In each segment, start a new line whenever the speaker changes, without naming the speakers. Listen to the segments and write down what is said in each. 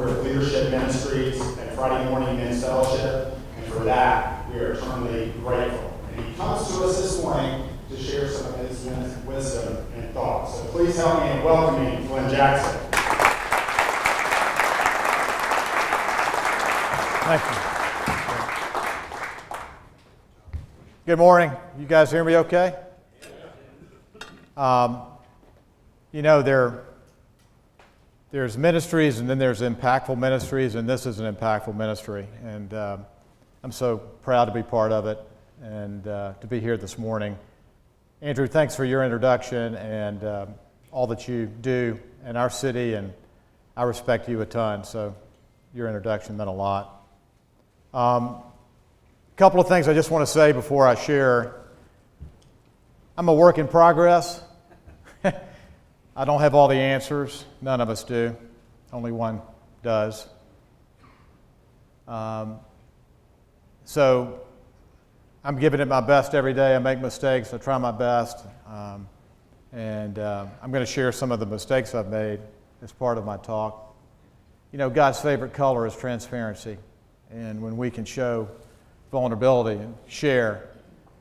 supporter of leadership ministries and Friday morning men's fellowship, and for that, we are eternally grateful. And he comes to us this morning to share some of his wisdom and thoughts. So please help me in welcoming Glen Jackson.
Thank you. Good morning. You guys hear me okay? There's ministries and then there's impactful ministries, and this is an impactful ministry. And I'm so proud to be part of it and to be here this morning. Andrew, thanks for your introduction and all that you do in our city, and I respect you a ton, so your introduction meant a lot. A couple of things I just want to say before I share. I'm a work in progress. I don't have all the answers. None of us do. Only one does. So I'm giving it my best every day. I make mistakes. I try my best. And I'm going to share some of the mistakes I've made as part of my talk. You know, God's favorite color is transparency. And when we can show vulnerability and share,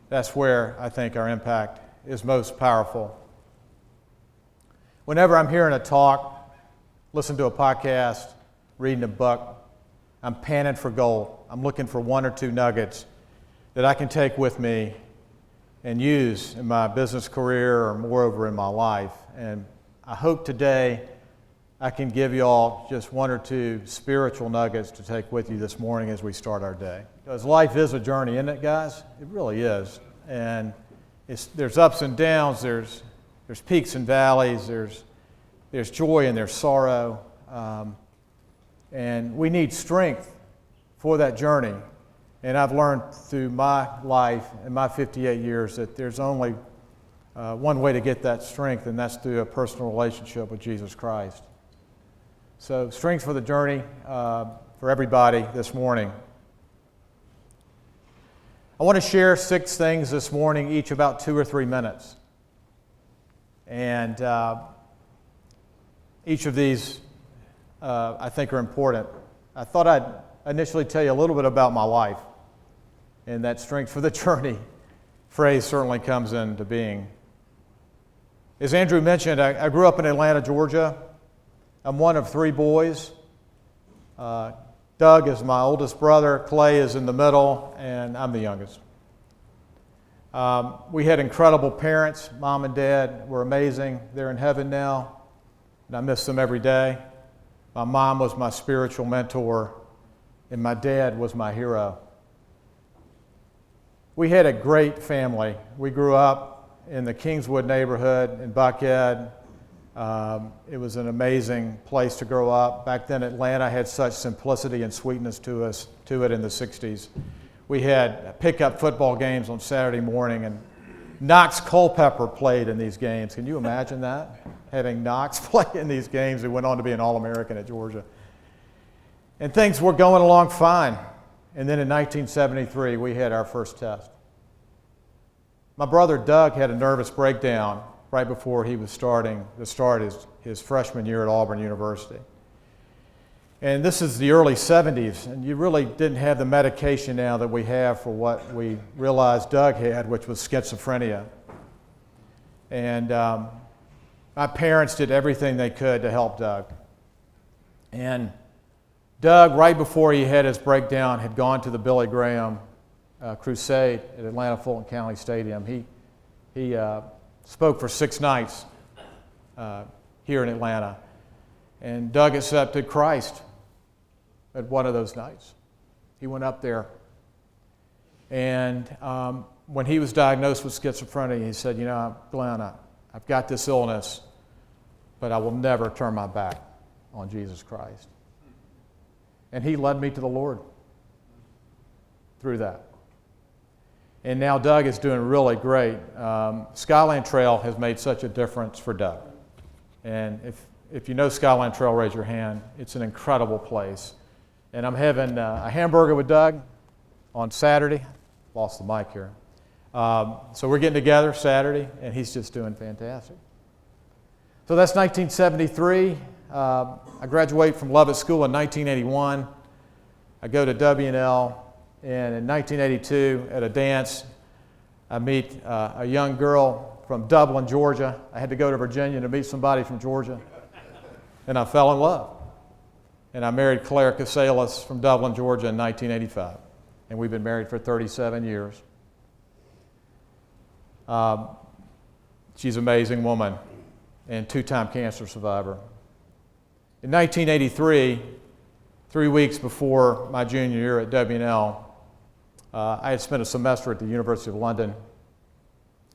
that's where I think our impact is most powerful. Whenever I'm hearing a talk, listening to a podcast, reading a book, I'm panning for gold. I'm looking for one or two nuggets that I can take with me and use in my business career or moreover in my life. And I hope today I can give you all just one or two spiritual nuggets to take with you this morning as we start our day. Because life is a journey, isn't it, guys? It really is. And there's ups and downs, there's peaks and valleys, there's joy and there's sorrow. And we need strength for that journey. And I've learned through my life and my 58 years that there's only one way to get that strength, and that's through a personal relationship with Jesus Christ. So strength for the journey for everybody this morning. I want to share 6 things this morning, each about 2 or 3 minutes. And each of these I think are important. I thought I'd initially tell you a little bit about my life, and that strength for the journey phrase certainly comes into being. As Andrew mentioned, I grew up in Atlanta, Georgia. I'm one of 3 boys. Doug is my oldest brother, Clay is in the middle, and I'm the youngest. We had incredible parents. Mom and Dad were amazing. They're in heaven now, and I miss them every day. My mom was my spiritual mentor, and my dad was my hero. We had a great family. We grew up in the Kingswood neighborhood in Buckhead. It was an amazing place to grow up. Back then, Atlanta had such simplicity and sweetness to it in the 60s. We had pickup football games on Saturday morning, and Knox Culpepper played in these games. Can you imagine that? Having Knox play in these games, who went on to be an All-American at Georgia. And things were going along fine. And then in 1973, we had our first test. My brother Doug had a nervous breakdown right before he was starting to start his freshman year at Auburn University. And this is the early 70s, and you really didn't have the medication now that we have for what we realized Doug had, which was schizophrenia. And my parents did everything they could to help Doug. And Doug, right before he had his breakdown, had gone to the Billy Graham crusade at Atlanta Fulton County Stadium. He spoke for 6 nights here in Atlanta. And Doug accepted Christ at one of those nights. He went up there. And when he was diagnosed with schizophrenia, he said, you know, Glenn, I've got this illness, but I will never turn my back on Jesus Christ. And he led me to the Lord through that. And now Doug is doing really great. Skyland Trail has made such a difference for Doug. And if you know Skyland Trail, raise your hand. It's an incredible place. And I'm having a hamburger with Doug on Saturday. Lost the mic here. So we're getting together Saturday, and he's just doing fantastic. So that's 1973. I graduate from Lovett School in 1981. I go to W&L, and in 1982, at a dance, I meet a young girl from Dublin, Georgia. I had to go to Virginia to meet somebody from Georgia, and I fell in love. And I married Claire Casalis from Dublin, Georgia in 1985, and we've been married for 37 years. She's an amazing woman and two-time cancer survivor. In 1983, 3 weeks before my junior year at W&L, I had spent a semester at the University of London.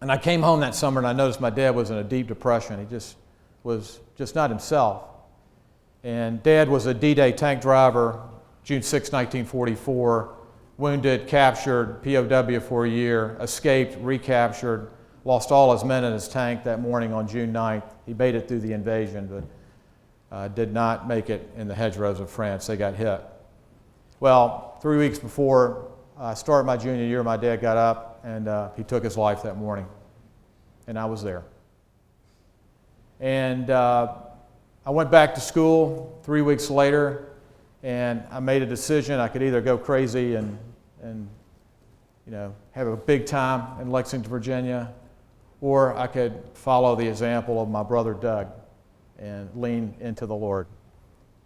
And I came home that summer and I noticed my dad was in a deep depression. He just was not himself. And Dad was a D-Day tank driver, June 6, 1944, wounded, captured, POW for a year, escaped, recaptured, lost all his men in his tank that morning on June 9th. He made it through the invasion, but did not make it in the hedgerows of France. They got hit. Well, 3 weeks before I started my junior year, my dad got up and he took his life that morning. And I was there. And I went back to school 3 weeks later, and I made a decision. I could either go crazy and have a big time in Lexington, Virginia, or I could follow the example of my brother Doug and lean into the Lord.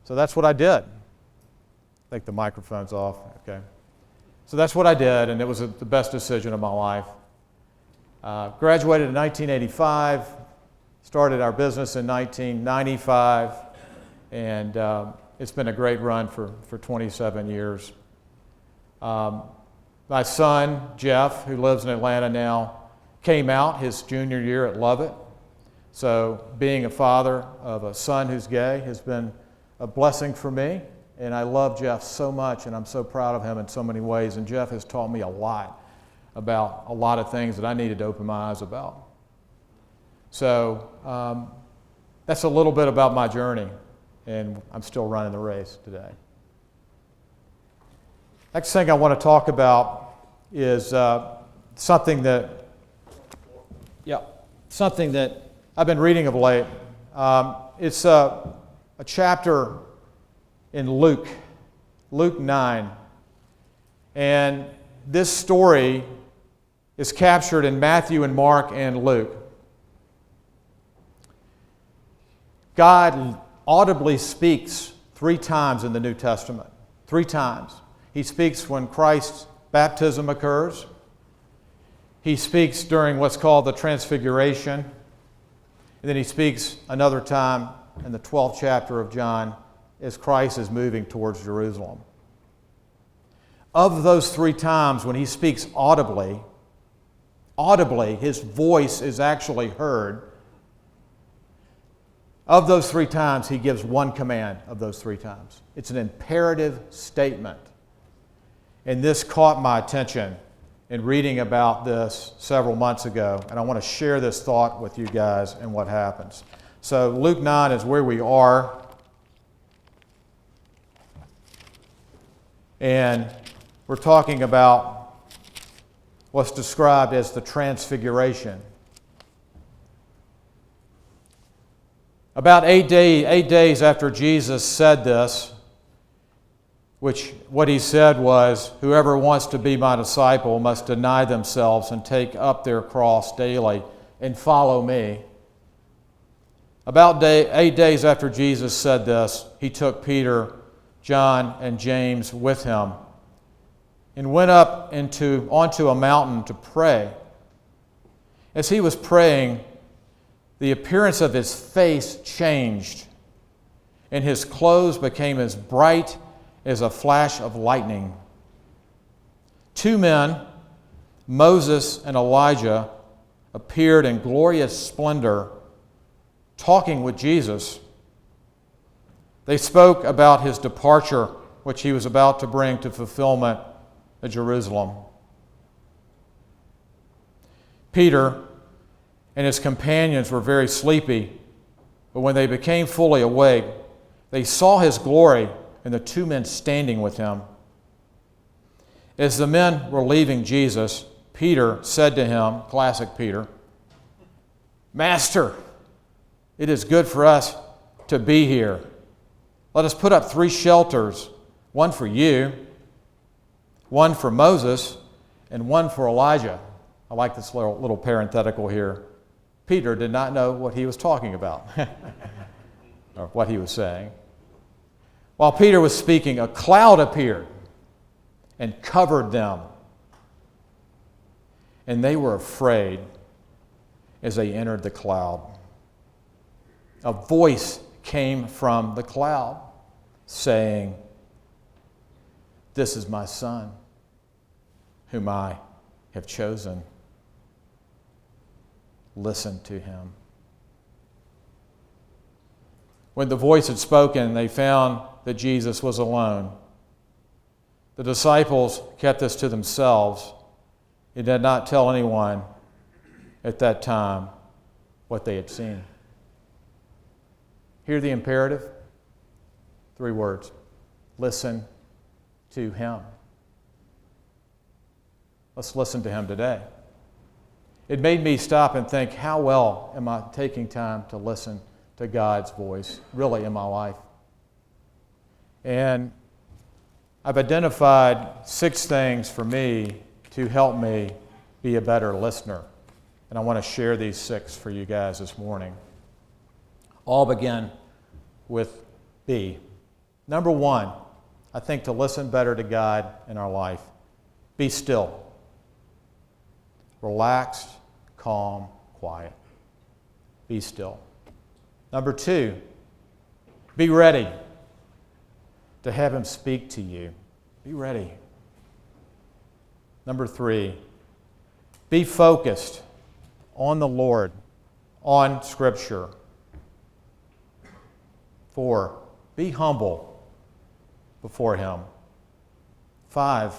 So that's what I did. I think the microphone's off. Okay. So that's what I did, and it was the best decision of my life. Graduated in 1985, started our business in 1995, and it's been a great run for 27 years. My son, Jeff, who lives in Atlanta now, came out his junior year at Lovett. So being a father of a son who's gay has been a blessing for me, and I love Jeff so much, and I'm so proud of him in so many ways, and Jeff has taught me a lot about a lot of things that I needed to open my eyes about. So that's a little bit about my journey, and I'm still running the race today. Next thing I want to talk about is something that I've been reading of late. It's a chapter in Luke 9. And this story is captured in Matthew and Mark and Luke. God audibly speaks 3 times in the New Testament. 3 times. He speaks when Christ's baptism occurs. He speaks during what's called the Transfiguration. And then he speaks another time in the 12th chapter of John as Christ is moving towards Jerusalem. Of those 3 times when he speaks audibly, his voice is actually heard. Of those 3 times, he gives one command of those 3 times. It's an imperative statement. And this caught my attention in reading about this several months ago, and I want to share this thought with you guys and what happens. So Luke 9 is where we are, and we're talking about what's described as the Transfiguration. About 8 days after Jesus said this, what he said was, "Whoever wants to be my disciple must deny themselves and take up their cross daily and follow me." About 8 days after Jesus said this, he took Peter, John, and James with him and went up onto a mountain to pray. As he was praying, the appearance of his face changed, and his clothes became as bright as a flash of lightning. 2 men, Moses and Elijah, appeared in glorious splendor, talking with Jesus. They spoke about his departure, which he was about to bring to fulfillment at Jerusalem. Peter and his companions were very sleepy, but when they became fully awake, they saw his glory and the 2 men standing with him. As the men were leaving Jesus, Peter said to him, classic Peter, "Master, it is good for us to be here. Let us put up 3 shelters, one for you, one for Moses, and one for Elijah. I like this little parenthetical here. Peter did not know what he was talking about, or what he was saying. While Peter was speaking, a cloud appeared and covered them. And they were afraid as they entered the cloud. A voice came from the cloud saying, "This is my son, whom I have chosen. Listen to him." When the voice had spoken, they found that Jesus was alone. The disciples kept this to themselves and did not tell anyone at that time what they had seen. Hear the imperative? 3 words. Listen to him. Let's listen to him today. It made me stop and think, how well am I taking time to listen to God's voice, really, in my life? And I've identified 6 things for me to help me be a better listener. And I want to share these 6 for you guys this morning. All begin with B. Number 1, I think to listen better to God in our life, be still. Relaxed, calm, quiet. Be still. Number 2, be ready to have him speak to you. Be ready. Number 3, be focused on the Lord, on Scripture. 4, be humble before him. 5,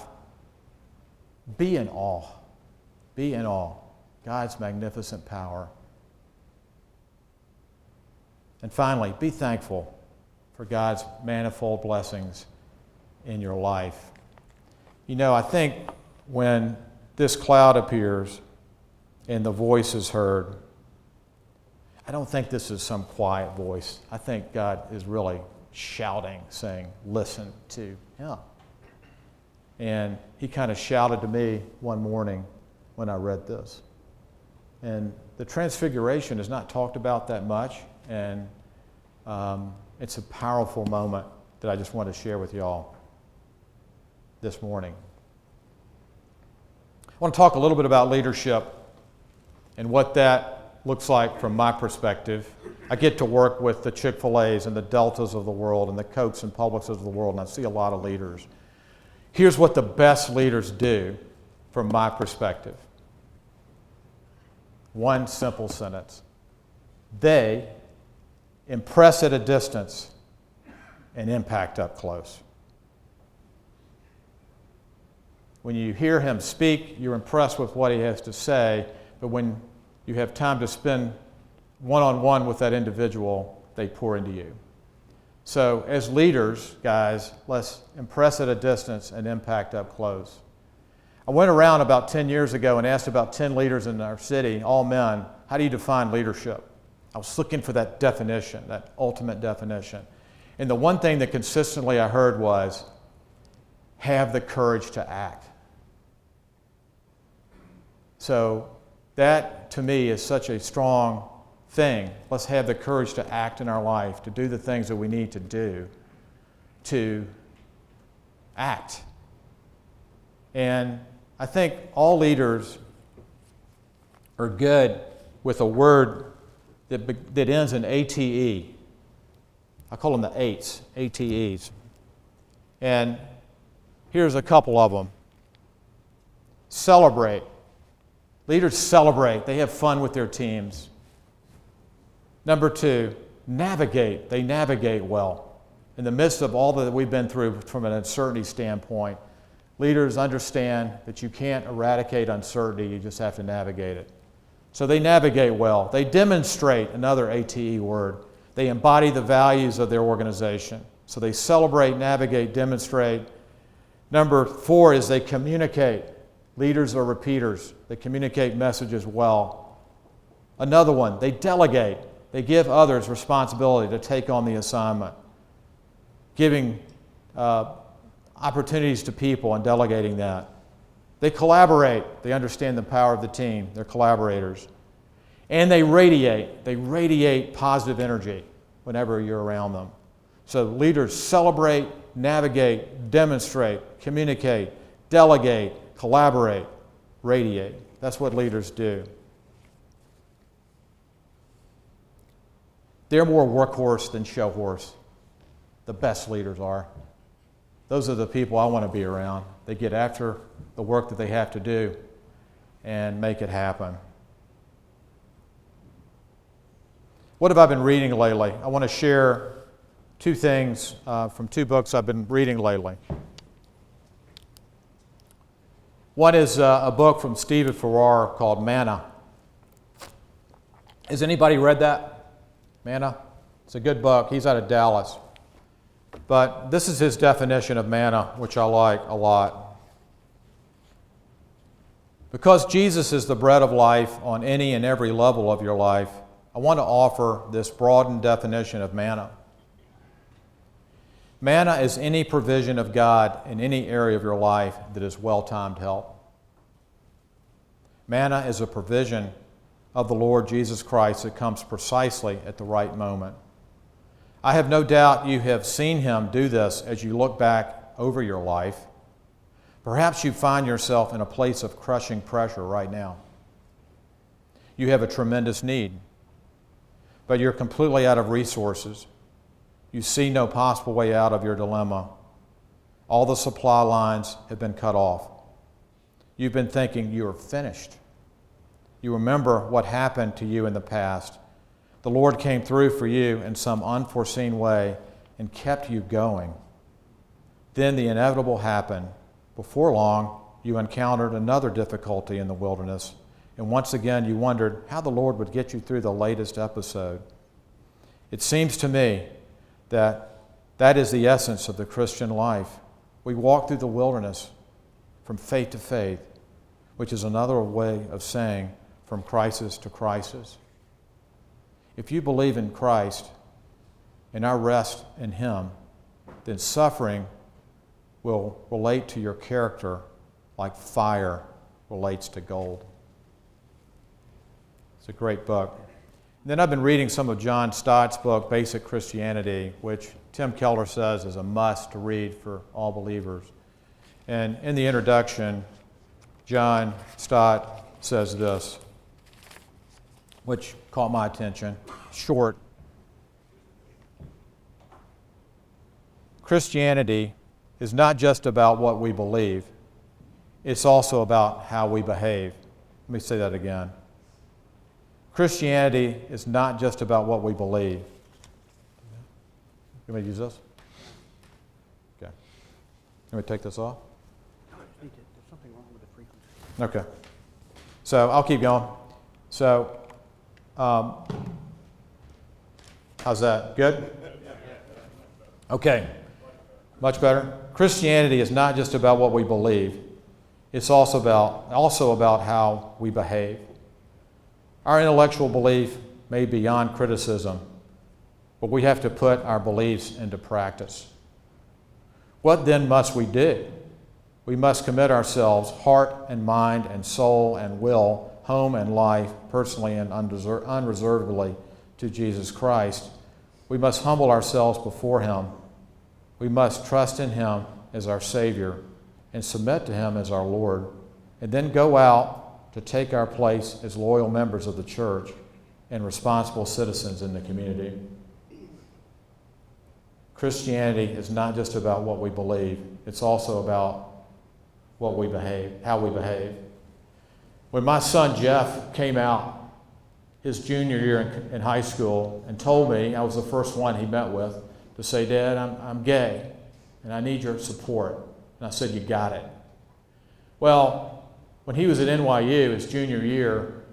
be in awe. Be in awe. God's magnificent power. And finally, be thankful for God's manifold blessings in your life. You know, I think when this cloud appears and the voice is heard, I don't think this is some quiet voice. I think God is really shouting, saying, listen to him. And he kind of shouted to me one morning when I read this. And the Transfiguration is not talked about that much, and it's a powerful moment that I just want to share with y'all this morning. I want to talk a little bit about leadership and what that looks like from my perspective. I get to work with the Chick-fil-A's and the Deltas of the world and the Cokes and Publixes of the world, and I see a lot of leaders. Here's what the best leaders do from my perspective. One simple sentence. They impress at a distance and impact up close. When you hear him speak, you're impressed with what he has to say, but when you have time to spend one-on-one with that individual, they pour into you. So as leaders, guys, let's impress at a distance and impact up close. I went around about 10 years ago and asked about 10 leaders in our city, all men, how do you define leadership? I was looking for that definition, that ultimate definition. And the one thing that consistently I heard was, have the courage to act. So that, to me, is such a strong thing. Let's have the courage to act in our life, to do the things that we need to do, to act. And I think all leaders are good with a word that ends in ATE. I call them the eights, ATEs. And here's a couple of them. Celebrate. Leaders celebrate. They have fun with their teams. Number 2, navigate. They navigate well. In the midst of all that we've been through from an uncertainty standpoint, leaders understand that you can't eradicate uncertainty, you just have to navigate it. So they navigate well. They demonstrate, another ATE word. They embody the values of their organization. So they celebrate, navigate, demonstrate. Number 4 is they communicate. Leaders are repeaters. They communicate messages well. Another one, they delegate. They give others responsibility to take on the assignment, giving opportunities to people and delegating that. They collaborate. They understand the power of the team. They're collaborators. And they radiate positive energy whenever you're around them. So leaders celebrate, navigate, demonstrate, communicate, delegate, collaborate, radiate. That's what leaders do. They're more workhorse than show horse. The best leaders are. Those are the people I want to be around. They get after the work that they have to do and make it happen. What have I been reading lately? I want to share two things from two books I've been reading lately. One is a book from Stephen Farrar called Manna. Has anybody read that? Manna? It's a good book. He's out of Dallas. But this is his definition of manna, which I like a lot. Because Jesus is the bread of life on any and every level of your life, I want to offer this broadened definition of manna. Manna is any provision of God in any area of your life that is well-timed help. Manna is a provision of the Lord Jesus Christ that comes precisely at the right moment. I have no doubt you have seen Him do this as you look back over your life. Perhaps you find yourself in a place of crushing pressure right now. You have a tremendous need, but you're completely out of resources. You see no possible way out of your dilemma. All the supply lines have been cut off. You've been thinking you are finished. You remember what happened to you in the past. The Lord came through for you in some unforeseen way and kept you going. Then the inevitable happened. Before long, you encountered another difficulty in the wilderness, and once again you wondered how the Lord would get you through the latest episode. It seems to me that is the essence of the Christian life. We walk through the wilderness from faith to faith, which is another way of saying from crisis to crisis. If you believe in Christ and our rest in Him, then suffering will relate to your character like fire relates to gold. It's a great book. And then I've been reading some of John Stott's book, Basic Christianity, which Tim Keller says is a must to read for all believers. And in the introduction, John Stott says this, which caught my attention. Short. Christianity is not just about what we believe, it's also about how we behave. Let me say that again. Christianity is not just about what we believe. You want me to use this? Okay. Let me take this off?
There's something wrong with the frequency.
Okay. So I'll keep going. So, how's that? Good? Okay. Much better? Christianity is not just about what we believe. It's also about how we behave. Our intellectual belief may be beyond criticism, but we have to put our beliefs into practice. What then must we do? We must commit ourselves, heart and mind and soul and will, home and life, personally and unreservedly, to Jesus Christ. We must humble ourselves before Him. We must trust in Him as our Savior and submit to Him as our Lord, and then go out to take our place as loyal members of the church and responsible citizens in the community. Christianity is not just about what we believe, it's also about what we behave, how we behave. When my son Jeff came out his junior year in high school and told me, I was the first one he met with, to say, Dad, I'm gay and I need your support. And I said, you got it. Well, when he was at NYU his junior year,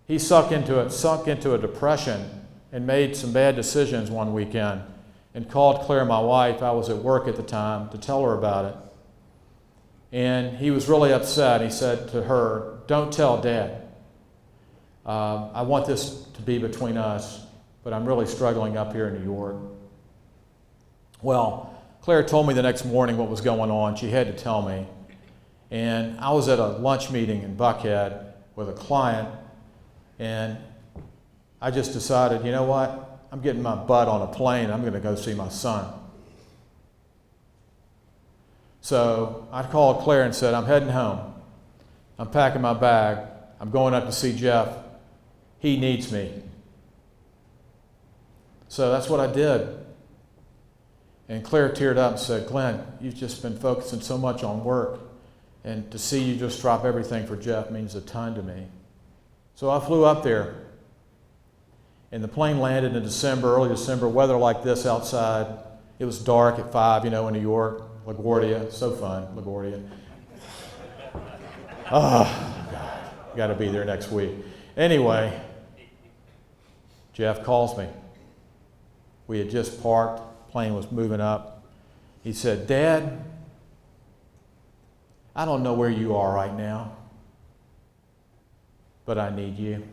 he sunk into a depression and made some bad decisions one weekend and called Claire, my wife, I was at work at the time, to tell her about it. And he was really upset. He said to her, don't tell Dad. I want this to be between us. but I'm really struggling up here in New York. Well, Claire told me the next morning what was going on. She had to tell me. And I was at a lunch meeting in Buckhead with a client, and I just decided, you know what? I'm getting my butt on a plane. I'm going to go see my son. So I called Claire and said, I'm heading home. I'm packing my bag. I'm going up to see Jeff. He needs me. So that's what I did. And Claire teared up and said, Glenn, you've just been focusing so much on work, and to see you just drop everything for Jeff means a ton to me. So I flew up there, and the plane landed in December, early December, weather like this outside. It was dark at 5, in New York, LaGuardia, so fun, LaGuardia. Oh, God, got to be there next week. Anyway, Jeff calls me. We had just parked. Plane was moving up. He said, Dad, I don't know where you are right now, but I need you.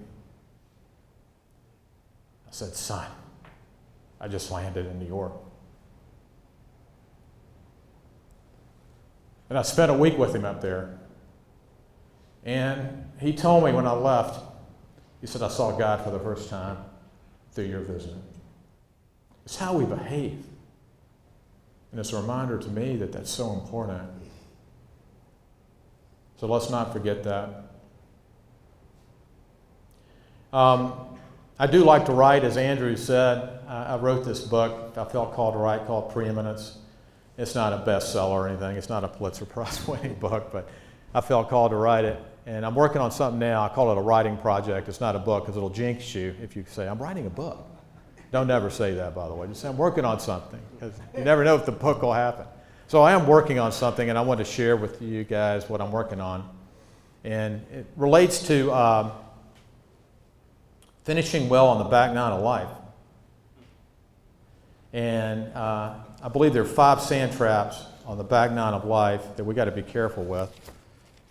I said, son, I just landed in New York. And I spent a week with him up there. And he told me when I left, he said, I saw God for the first time through your visit. It's how we behave. And it's a reminder to me that that's so important. So let's not forget that. I do like to write, as Andrew said. I wrote this book I felt called to write called Preeminence. It's not a bestseller or anything. It's not a Pulitzer Prize winning book, but I felt called to write it. And I'm working on something now. I call it a writing project. It's not a book because it'll jinx you if you say, I'm writing a book. Don't ever say that, by the way. Just say, I'm working on something, because you never know if the book will happen. So I am working on something, and I want to share with you guys what I'm working on. And it relates to finishing well on the back nine of life. And I believe there are 5 sand traps on the back nine of life that we got to be careful with.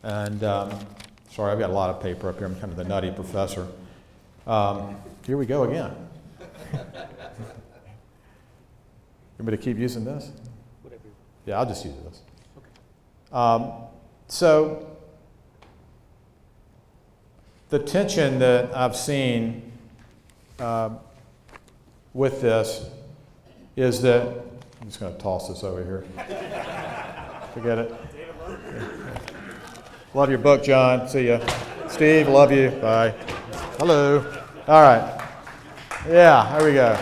And sorry, I've got a lot of paper up here. I'm kind of the nutty professor. Here we go again. You want me to keep using this?
Whatever.
Yeah, I'll just use this.
Okay.
So the tension that I've seen with this is that, I'm just going to toss this over here. Forget it. Love your book, John. See ya. Steve, love you. Bye. Hello. All right. Yeah, there we go.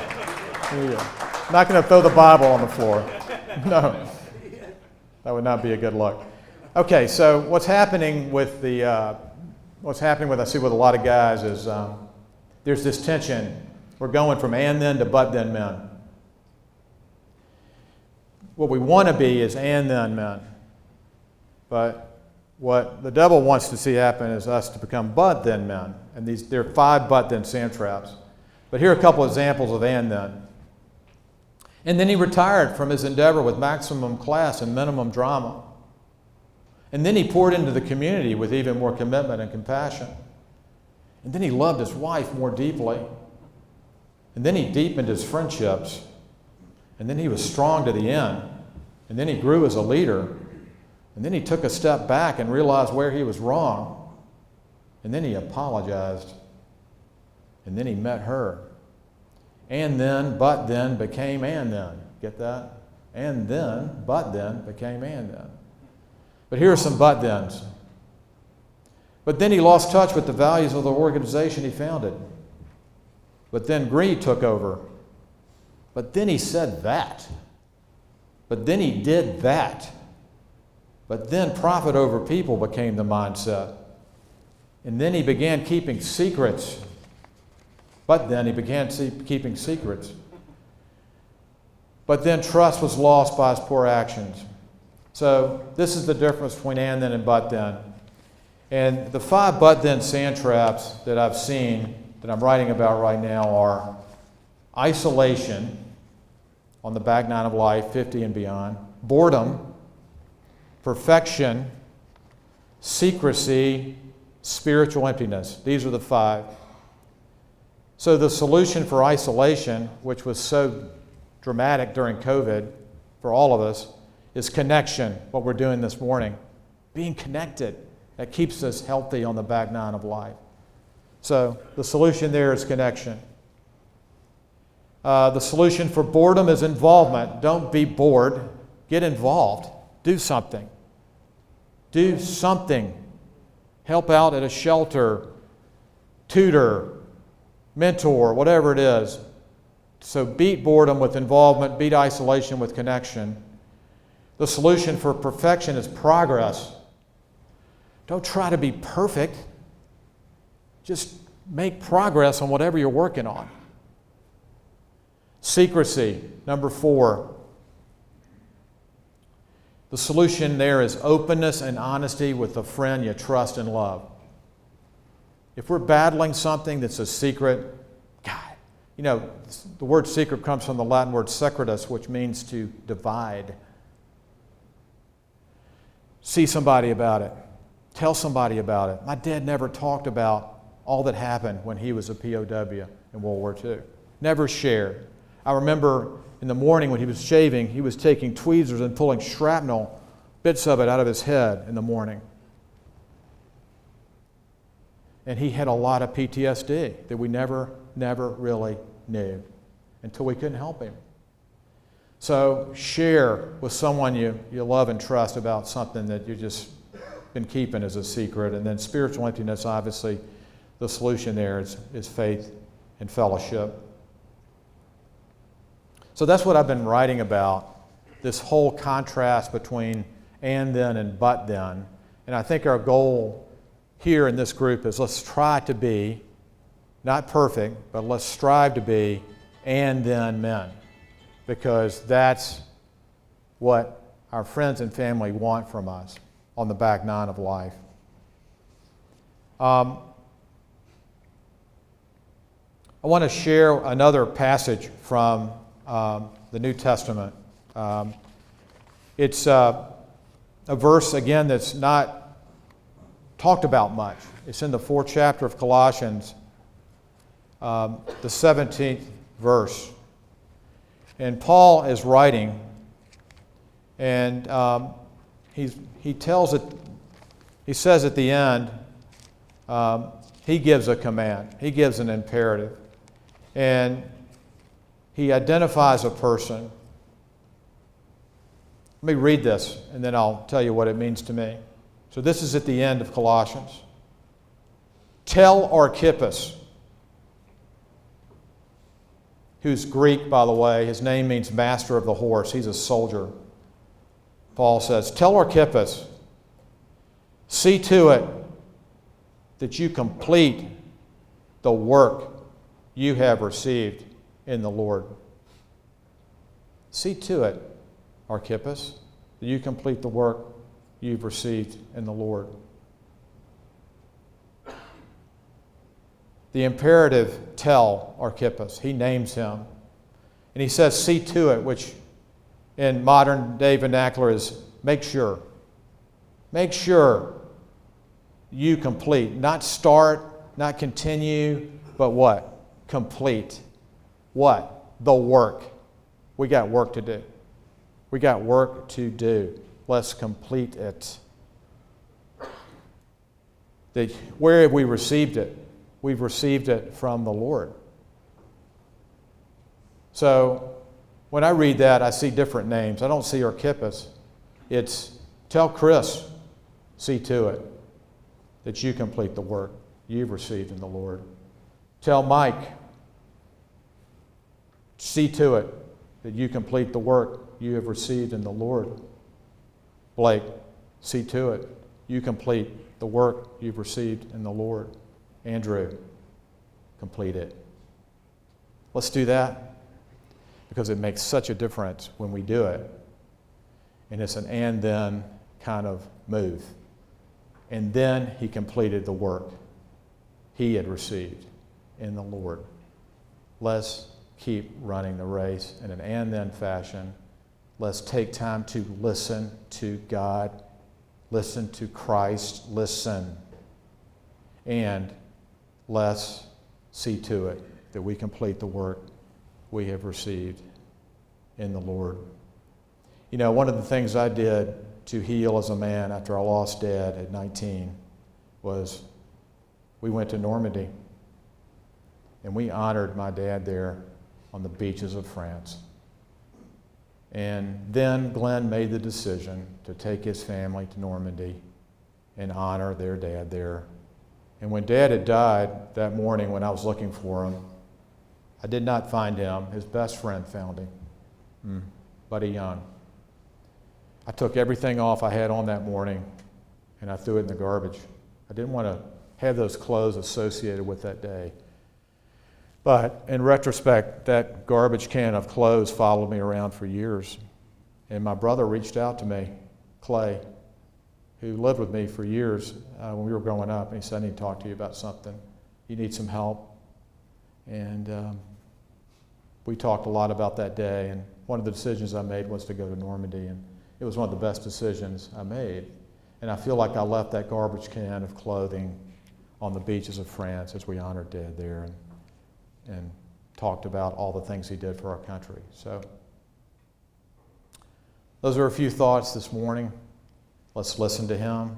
There we go. Not going to throw the Bible on the floor. No. That would not be a good look. Okay, so what's happening with I see with a lot of guys is there's this tension. We're going from and then to but then men. What we want to be is and then men. But what the devil wants to see happen is us to become but then men. And there are 5 but then sand traps. But here are a couple examples of and then. And then he retired from his endeavor with maximum class and minimum drama. And then he poured into the community with even more commitment and compassion. And then he loved his wife more deeply. And then he deepened his friendships. And then he was strong to the end. And then he grew as a leader. And then he took a step back and realized where he was wrong. And then he apologized. And then he met her. And then, but then, became and then. Get that? And then, but then, became and then. But here are some but thens. But then he lost touch with the values of the organization he founded. But then greed took over. But then he said that. But then he did that. But then profit over people became the mindset. And then he began keeping secrets. But then he began keeping secrets. But then trust was lost by his poor actions. So this is the difference between and then and but then. And the 5 but then sand traps that I've seen that I'm writing about right now are isolation on the back nine of life, 50 and beyond, boredom, perfection, secrecy, spiritual emptiness. These are the 5. So the solution for isolation, which was so dramatic during COVID for all of us, is connection, what we're doing this morning. Being connected. That keeps us healthy on the back nine of life. So the solution there is connection. The solution for boredom is involvement. Don't be bored. Get involved. Do something. Do something. Help out at a shelter, tutor, mentor, whatever it is. So beat boredom with involvement, beat isolation with connection. The solution for perfection is progress. Don't try to be perfect. Just make progress on whatever you're working on. Secrecy, number 4. The solution there is openness and honesty with the friend you trust and love. If we're battling something that's a secret, God, you know, the word secret comes from the Latin word secretus, which means to divide. See somebody about it. Tell somebody about it. My dad never talked about all that happened when he was a POW in World War II. Never shared. I remember in the morning when he was shaving, he was taking tweezers and pulling shrapnel, bits of it out of his head in the morning. And he had a lot of PTSD that we never really knew until we couldn't help him. So share with someone you love and trust about something that you've just been keeping as a secret. And then spiritual emptiness, obviously, the solution there is faith and fellowship. So that's what I've been writing about, this whole contrast between and then and but then. And I think our goal here in this group is let's try to be, not perfect, but let's strive to be and then men. Because that's what our friends and family want from us on the back nine of life. I want to share another passage from the New Testament. It's a verse, again, that's not talked about much. It's in the 4th chapter of Colossians, the 17th verse. And Paul is writing, and he tells it. He says at the end, he gives a command. He gives an imperative, and he identifies a person. Let me read this, and then I'll tell you what it means to me. So this is at the end of Colossians. Tell Archippus, who's Greek, by the way. His name means master of the horse. He's a soldier. Paul says, tell Archippus, see to it that you complete the work you have received in the Lord. See to it, Archippus, that you complete the work you've received in the Lord. The imperative, tell Archippus. He names him. And he says, see to it, which in modern day vernacular is make sure. Make sure you complete. Not start, not continue, but what? Complete. What? The work. We got work to do. We got work to do. Let's complete it. Where have we received it? We've received it from the Lord. So when I read that, I see different names. I don't see Archippus. It's tell Chris, see to it that you complete the work you've received in the Lord. Tell Mike, see to it that you complete the work you have received in the Lord. Blake, see to it you complete the work you've received in the Lord. Andrew, complete it. Let's do that because it makes such a difference when we do it. And it's an and then kind of move. And then he completed the work he had received in the Lord. Let's keep running the race in an and then fashion. Let's take time to listen to God, listen to Christ, listen. And let's see to it that we complete the work we have received in the Lord. You know, one of the things I did to heal as a man after I lost Dad at 19 was we went to Normandy and we honored my dad there on the beaches of France. And then Glenn made the decision to take his family to Normandy and honor their dad there. And when Dad had died that morning when I was looking for him, I did not find him. His best friend found him, Buddy Young. I took everything off I had on that morning and I threw it in the garbage. I didn't want to have those clothes associated with that day. But in retrospect, that garbage can of clothes followed me around for years. And my brother reached out to me, Clay, who lived with me for years when we were growing up, and he said, I need to talk to you about something. You need some help. And we talked a lot about that day, and one of the decisions I made was to go to Normandy, and it was one of the best decisions I made. And I feel like I left that garbage can of clothing on the beaches of France as we honored Dad there and talked about all the things he did for our country. So those are a few thoughts this morning. Let's listen to him.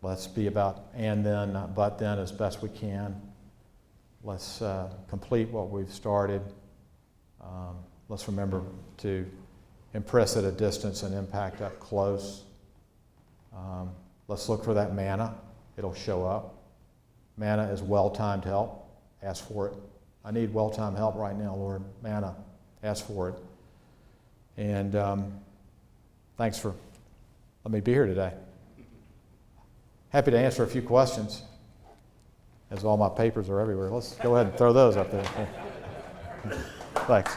Let's be about and then, not but then, as best we can. Let's complete what we've started. Let's remember to impress at a distance and impact up close. Let's look for that manna. It'll show up. Manna is well-timed help. Ask for it. I need well-timed help right now, Lord. Manna. Ask for it. And thanks for letting me be here today. Happy to answer a few questions, as all my papers are everywhere. Let's go ahead and throw those up there. Thanks.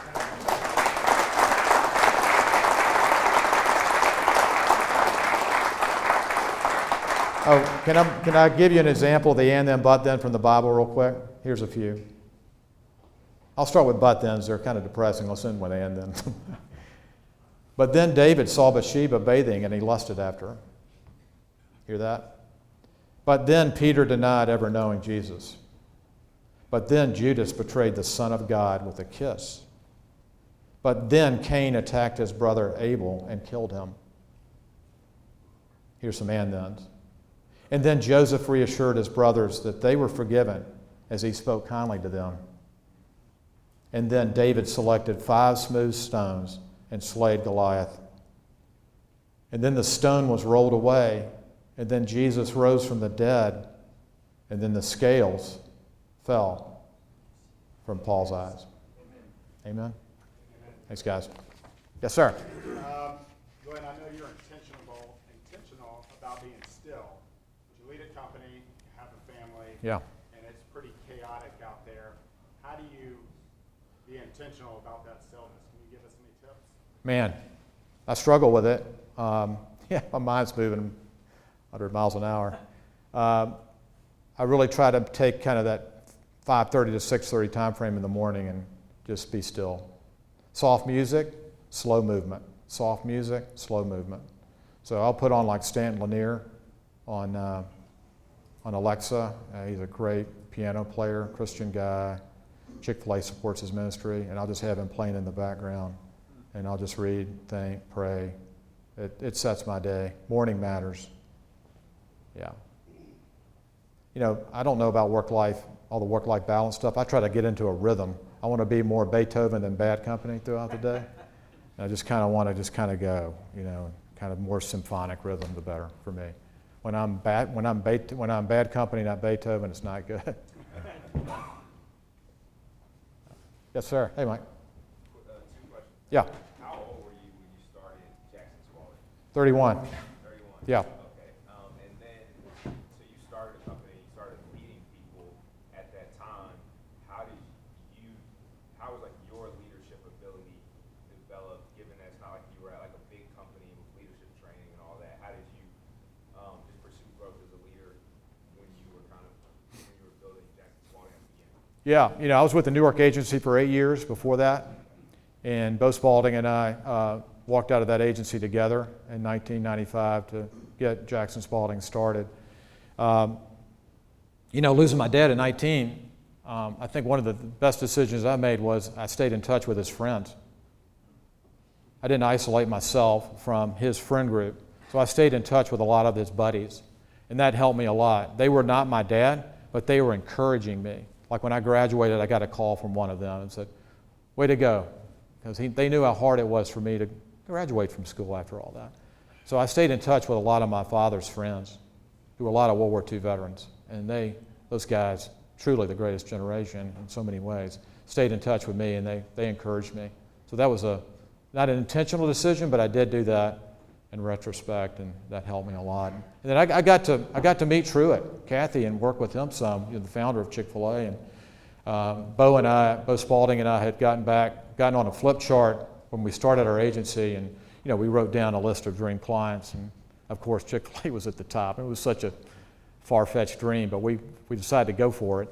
Oh, can I give you an example of the and then, but then from the Bible real quick? Here's a few. I'll start with but thens. They're kind of depressing. Let's end with and then. But then David saw Bathsheba bathing and he lusted after her. Hear that? But then Peter denied ever knowing Jesus. But then Judas betrayed the Son of God with a kiss. But then Cain attacked his brother Abel and killed him. Here's some and thens. And then Joseph reassured his brothers that they were forgiven as he spoke kindly to them. And then David selected 5 smooth stones and slayed Goliath. And then the stone was rolled away, and then Jesus rose from the dead, and then the scales fell from Paul's eyes. Amen? Thanks, guys. Yes, sir.
Glenn, I know you're intentional about being still. You lead a company, you have a family,
Yeah.
and it's pretty chaotic out there. How do you be intentional about that stillness? Can you give us any tips?
Man, I struggle with it. Yeah, my mind's moving 100 miles an hour. I really try to take kind of that 5:30 to 6:30 time frame in the morning and just be still. Soft music, slow movement. Soft music, slow movement. So I'll put on like Stanton Lanier on Alexa. He's a great piano player, Christian guy. Chick-fil-A supports his ministry, and I'll just have him playing in the background. And I'll just read, think, pray. It sets my day. Morning matters. Yeah. You know, I don't know about work-life, all the work-life balance stuff. I try to get into a rhythm. I want to be more Beethoven than Bad Company throughout the day. And I just kind of want to just kind of go, you know, kind of more symphonic rhythm, the better for me. When I'm Bad Company, not Beethoven, it's not good. Yes, sir. Hey, Mike.
2 questions.
Yeah.
How old were you when you started Jackson Spalding?
31.
31.
Yeah.
Okay. And then, so you started a company, you started leading people at that time. How was like your leadership ability developed, given that it's not like you were at like a big company with leadership training and all that? How did you just pursue growth as a leader when you were building Jackson Spalding at the beginning?
Yeah, you know, I was with the Newark agency for 8 years before that, and Bo Spalding and I walked out of that agency together in 1995 to get Jackson Spalding started. You know, losing my dad at 19, I think one of the best decisions I made was I stayed in touch with his friends. I didn't isolate myself from his friend group, so I stayed in touch with a lot of his buddies, and that helped me a lot. They were not my dad, but they were encouraging me. Like when I graduated, I got a call from one of them and said, "Way to go," because they knew how hard it was for me to graduate from school after all that. So I stayed in touch with a lot of my father's friends, who were a lot of World War II veterans, and those guys, truly the greatest generation in so many ways, stayed in touch with me, and they encouraged me. So that was not an intentional decision, but I did do that in retrospect, and that helped me a lot. And then I got to meet Truett, Kathy, and work with him some, the founder of Chick-fil-A. And Bo Spalding and I had gotten on a flip chart when we started our agency, and we wrote down a list of dream clients, and of course Chick-fil-A was at the top. It was such a far-fetched dream, but we decided to go for it.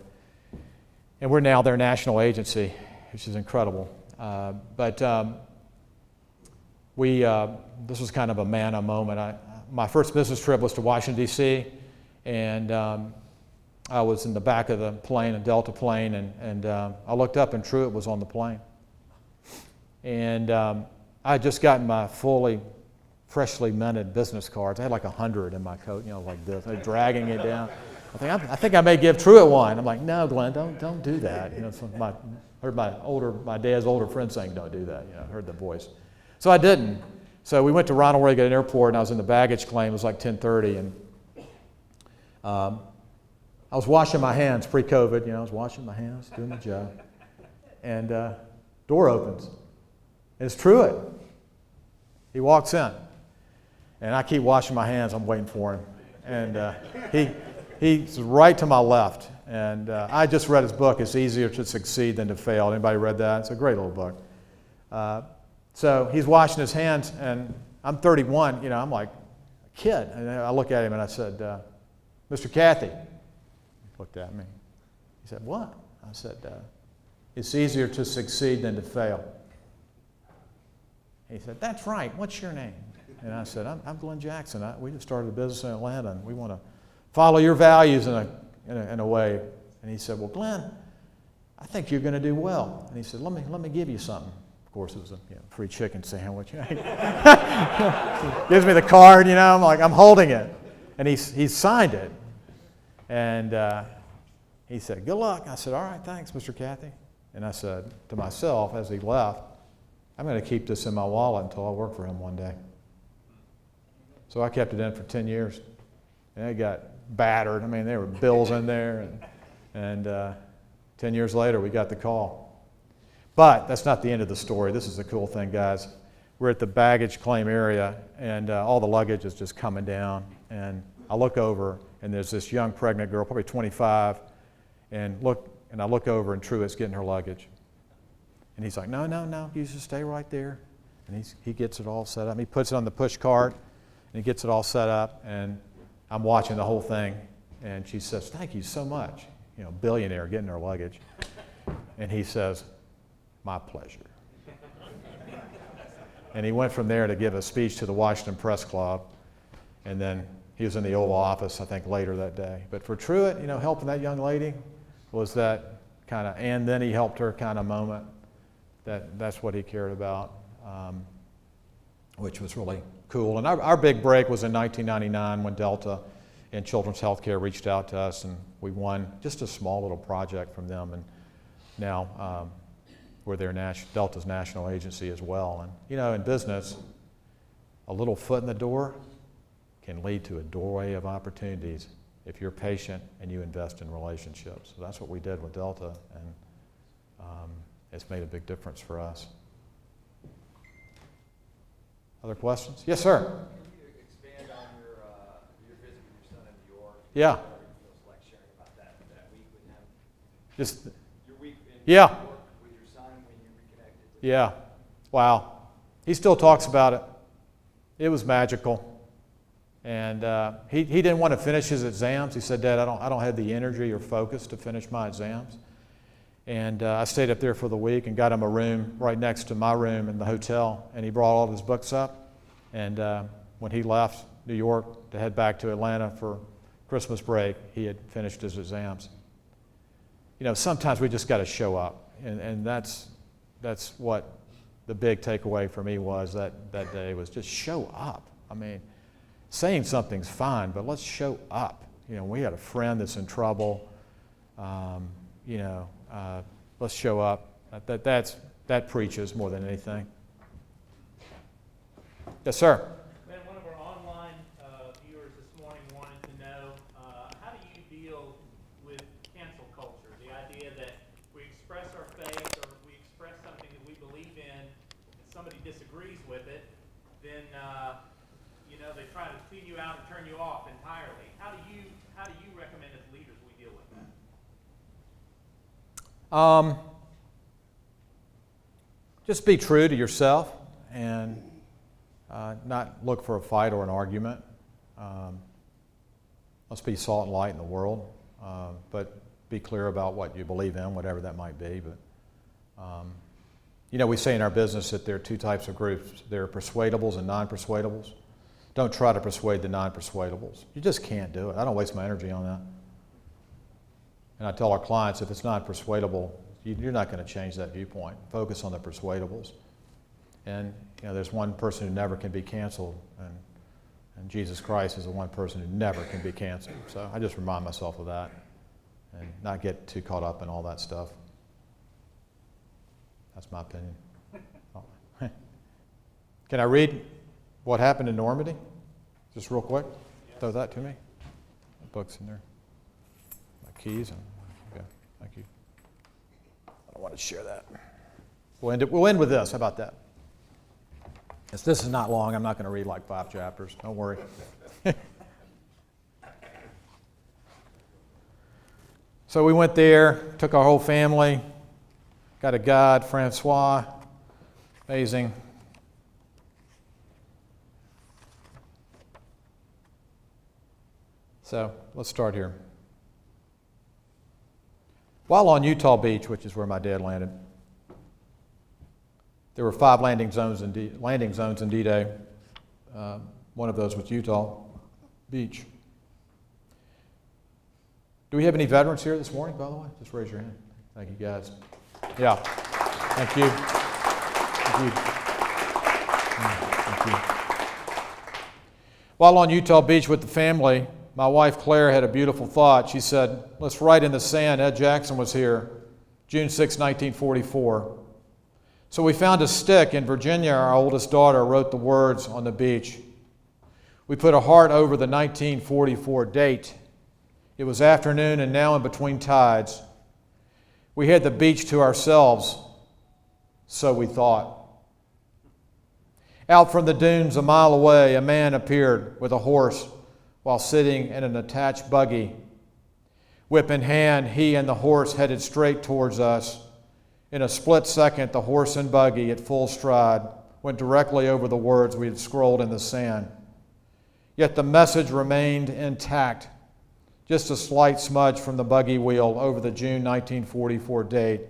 And we're now their national agency, which is incredible. This was kind of a manna moment. My first business trip was to Washington, D.C., and I was in the back of the plane, a Delta plane, and I looked up and Truett was on the plane. And I had just gotten my freshly minted business cards. I had like 100 in my coat, like this. They're dragging it down. I think I may give Truett one. I'm like, "No, Glenn, don't do that." I heard my dad's older friend saying, "Don't do that." I heard the voice. So I didn't. So we went to Ronald Reagan Airport, and I was in the baggage claim. It was like 10:30, and I was washing my hands pre-COVID. I was washing my hands, doing my job, and door opens, and it's Truett. He walks in, and I keep washing my hands. I'm waiting for him, and he's right to my left. And I just read his book. It's Easier to Succeed Than to Fail. Anybody read that? It's a great little book. So he's washing his hands, and I'm 31, I'm like a kid. And I look at him and I said, "Mr. Cathy." He looked at me. He said, "What?" I said, "It's easier to succeed than to fail." He said, "That's right. What's your name?" And I said, I'm Glen Jackson. We just started a business in Atlanta, and we want to follow your values in a way. And he said, "Well, Glenn, I think you're going to do well." And he said, let me give you something. Of course, it was a free chicken sandwich. Gives me the card, I'm holding it. And he signed it. And he said, "Good luck." I said, "All right, thanks, Mr. Cathy." And I said to myself as he left, "I'm going to keep this in my wallet until I work for him one day." So I kept it in for 10 years. And it got battered. There were bills in there. And 10 years later, we got the call. But that's not the end of the story. This is the cool thing, guys. We're at the baggage claim area, and all the luggage is just coming down. And I look over, and there's this young pregnant girl, probably 25, and I look over, and Truett's getting her luggage. And he's like, no, you just stay right there. And he gets it all set up. He puts it on the push cart, and he gets it all set up, and I'm watching the whole thing. And she says, "Thank you so much." Billionaire getting her luggage. And he says, "My pleasure." And he went from there to give a speech to the Washington Press Club. And then he was in the Oval Office, I think, later that day. But for Truett, helping that young lady was that kind of, and then he helped her kind of moment. That's what he cared about, which was really cool. And our big break was in 1999 when Delta and Children's Healthcare reached out to us, and we won just a small little project from them. And now we're Delta's national agency as well. And in business, a little foot in the door can lead to a doorway of opportunities if you're patient and you invest in relationships. So that's what we did with Delta, and it's made a big difference for us. Other questions? Yes, sir.
Can you expand on your visit with your son in New York?
Yeah.
What it feels like sharing about that week with him?
Just
Your week in
yeah.
New York with your son when you reconnected.
Yeah. Wow. He still talks about it. It was magical. And he didn't want to finish his exams. He said, "Dad, I don't have the energy or focus to finish my exams." And I stayed up there for the week and got him a room right next to my room in the hotel. And he brought all of his books up. And when he left New York to head back to Atlanta for Christmas break, he had finished his exams. sometimes we just got to show up. And that's what the big takeaway for me was that day, was just show up. I mean, saying something's fine, but let's show up. We had a friend that's in trouble. Let's show up. That preaches more than anything. Yes, sir.
Man, one of our online viewers this morning wanted to know, how do you deal with cancel culture? The idea that we express our faith or we express something that we believe in, and somebody disagrees with it, then they try to tune you out and turn you off entirely. How do you recommend as leaders we deal with that?
Just be true to yourself and not look for a fight or an argument. Let's be salt and light in the world, but be clear about what you believe in, whatever that might be. But we say in our business that there are two types of groups. There are persuadables and non-persuadables. Don't try to persuade the non-persuadables. You just can't do it. I don't waste my energy on that. And I tell our clients, if it's not persuadable, you're not going to change that viewpoint. Focus on the persuadables. And there's one person who never can be canceled, and Jesus Christ is the one person who never can be canceled. So I just remind myself of that and not get too caught up in all that stuff. That's my opinion. Can I read what happened in Normandy? Just real quick. Throw that to me. The book's in there. My keys. Okay, thank you. I don't want to share that. We'll end with this. How about that? This is not long. I'm not going to read like 5 chapters. Don't worry. So we went there, took our whole family, got a guide, Francois. Amazing. So let's start here. While on Utah Beach, which is where my dad landed, there were 5 landing zones in D-Day. One of those was Utah Beach. Do we have any veterans here this morning, by the way? Just raise your hand. Thank you, guys. Yeah. Thank you. Thank you. While on Utah Beach with the family, my wife Claire had a beautiful thought. She said, let's write in the sand, Ed Jackson was here, June 6, 1944. So we found a stick, and Virginia, our oldest daughter, wrote the words on the beach. We put a heart over the 1944 date. It was afternoon and now in between tides. We had the beach to ourselves, so we thought. Out from the dunes a mile away, a man appeared with a horse while sitting in an attached buggy. Whip in hand, he and the horse headed straight towards us. In a split second, the horse and buggy, at full stride, went directly over the words we had scrolled in the sand. Yet the message remained intact, just a slight smudge from the buggy wheel over the June 1944 date.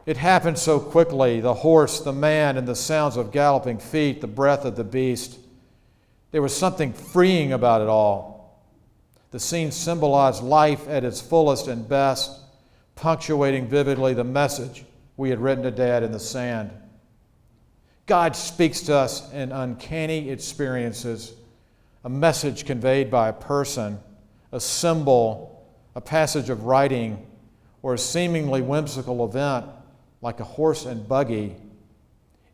It happened so quickly, the horse, the man, and the sounds of galloping feet, the breath of the beast. There was something freeing about it all. The scene symbolized life at its fullest and best, punctuating vividly the message we had written to Dad in the sand. God speaks to us in uncanny experiences, a message conveyed by a person, a symbol, a passage of writing, or a seemingly whimsical event like a horse and buggy.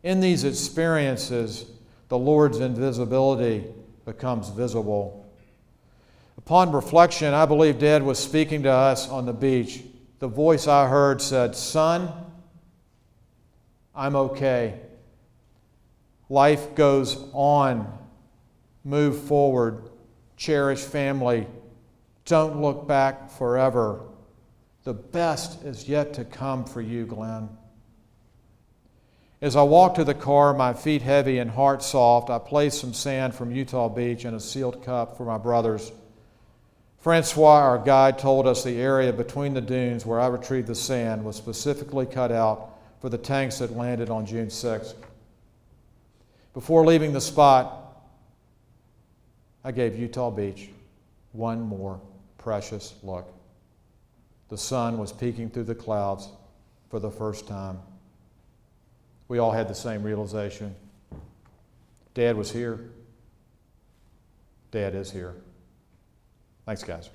In these experiences, the Lord's invisibility becomes visible. Upon reflection, I believe Dad was speaking to us on the beach. The voice I heard said, "Son, I'm okay. Life goes on. Move forward. Cherish family. Don't look back forever. The best is yet to come for you, Glenn." As I walked to the car, my feet heavy and heart soft, I placed some sand from Utah Beach in a sealed cup for my brothers. Francois, our guide, told us the area between the dunes where I retrieved the sand was specifically cut out for the tanks that landed on June 6th. Before leaving the spot, I gave Utah Beach one more precious look. the sun was peeking through the clouds for the first time. We all had the same realization. Dad was here. Dad is here. Thanks, guys.